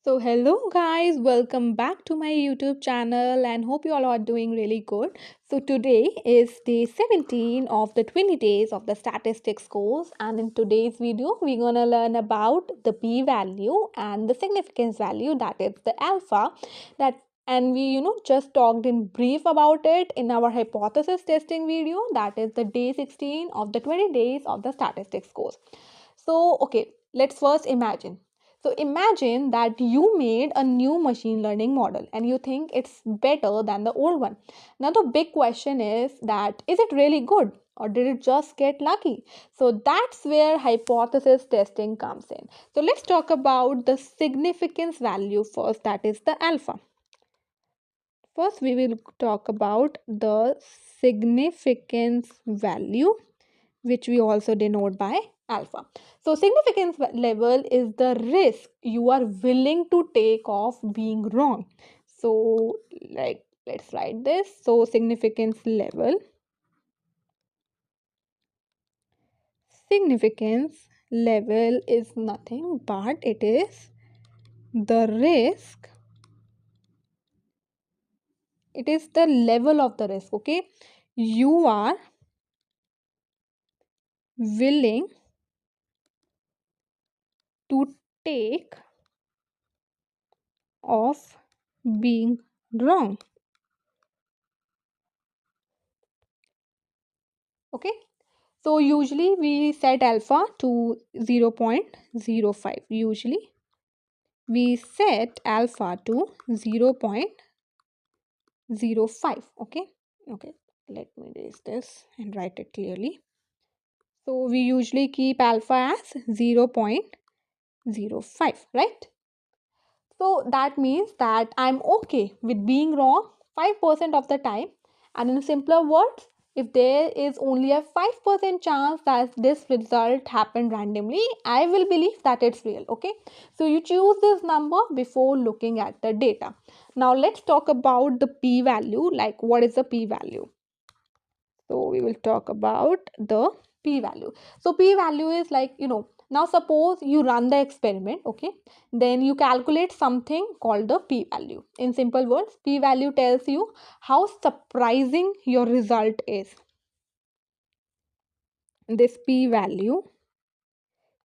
So, hello guys, welcome back to my YouTube channel and hope you all are doing really good. So, today is day 17 of the 20 days of the statistics course, and in today's video, we're gonna learn about the p value and the significance value, that is the alpha. That and we just talked in brief about it in our hypothesis testing video, that is the day 16 of the 20 days of the statistics course. So, okay, let's first imagine. So imagine that you made a new machine learning model and you think it's better than the old one. Now the big question is it really good or did it just get lucky? So that's where hypothesis testing comes in. So let's talk about the significance value first, that is the alpha. First we will talk about the significance value, which we also denote by alpha. So significance level is the risk you are willing to take of being wrong. So like let's write this. So significance level is nothing but it is the risk, it is the level of the risk, okay, you are willing to take of being wrong. Okay, so usually we set alpha to 0.05. Usually we set alpha to 0.05. Okay, okay, let me erase this and write it clearly. So we usually keep alpha as 0.05, right? So that means that I'm okay with being wrong 5% of the time. And in simpler words, if there is only a 5% chance that this result happened randomly, I will believe that it's real. Okay. So you choose this number before looking at the data. Now let's talk about the p value. Like, what is the p value? So we will talk about the p value. So p value is like, now suppose you run the experiment, okay, then you calculate something called the p value. In simple words, p value tells you how surprising your result is. This p value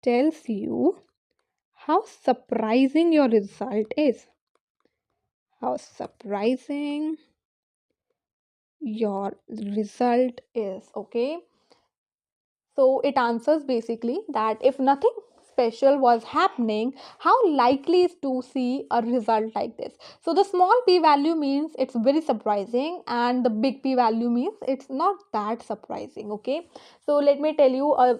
tells you how surprising your result is. How surprising your result is, okay. So it answers basically that if nothing special was happening, how likely is to see a result like this? So the small p value means it's very surprising, and the big p value means it's not that surprising. Okay, so let me tell you a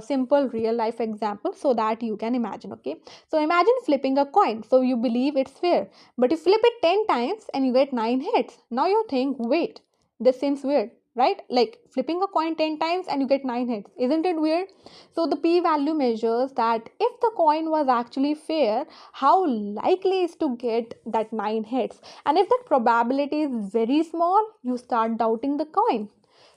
simple real life example so that you can imagine. Okay, so imagine flipping a coin. So you believe it's fair, but you flip it 10 times and you get 9 hits. Now you think, wait, this seems weird, right? Like flipping a coin 10 times and you get 9 hits. Isn't it weird? So the p value measures that if the coin was actually fair, how likely is to get that 9 hits. And if that probability is very small, you start doubting the coin.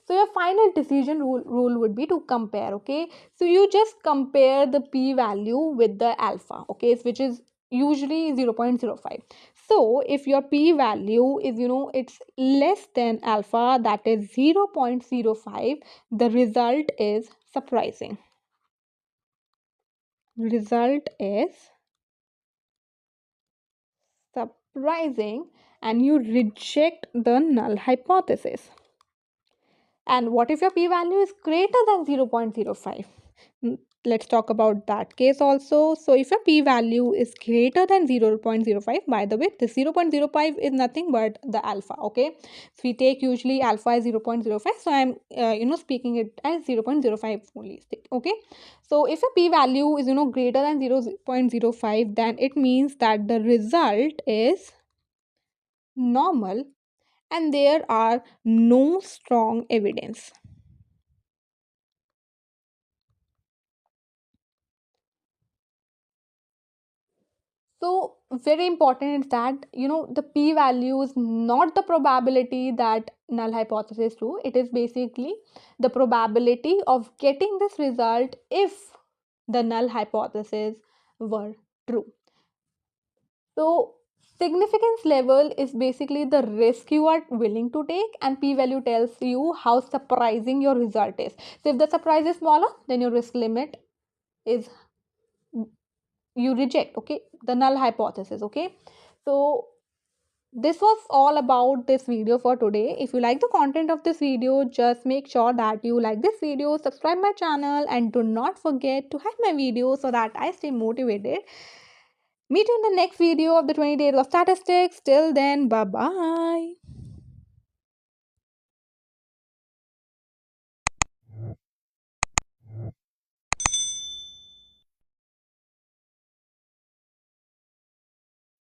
So your final decision rule would be to compare. Okay, so you just compare the p value with the alpha, okay, which is usually 0.05. So if your p value is, it's less than alpha, that is 0.05, the result is surprising. Result is surprising, and you reject the null hypothesis. And what if your p value is greater than 0.05? Let's talk about that case also. So if your p value is greater than 0.05, by the way, this 0.05 is nothing but the alpha. Okay, so we take usually alpha is 0.05, so I'm speaking it as 0.05 only. Okay, so if a p value is greater than 0.05, then it means that the result is normal and there are no strong evidence. So very important is that the p value is not the probability that null hypothesis true. It is basically the probability of getting this result if the null hypothesis were true. So, significance level is basically the risk you are willing to take, and p value tells you how surprising your result is. So, if the surprise is smaller, then your risk limit is, you reject, okay, the null hypothesis, okay. So, this was all about this video for today. If you like the content of this video, just make sure that you like this video, subscribe my channel, and do not forget to hit my video so that I stay motivated. Meet you in the next video of the 20 days of statistics. Till then, bye bye.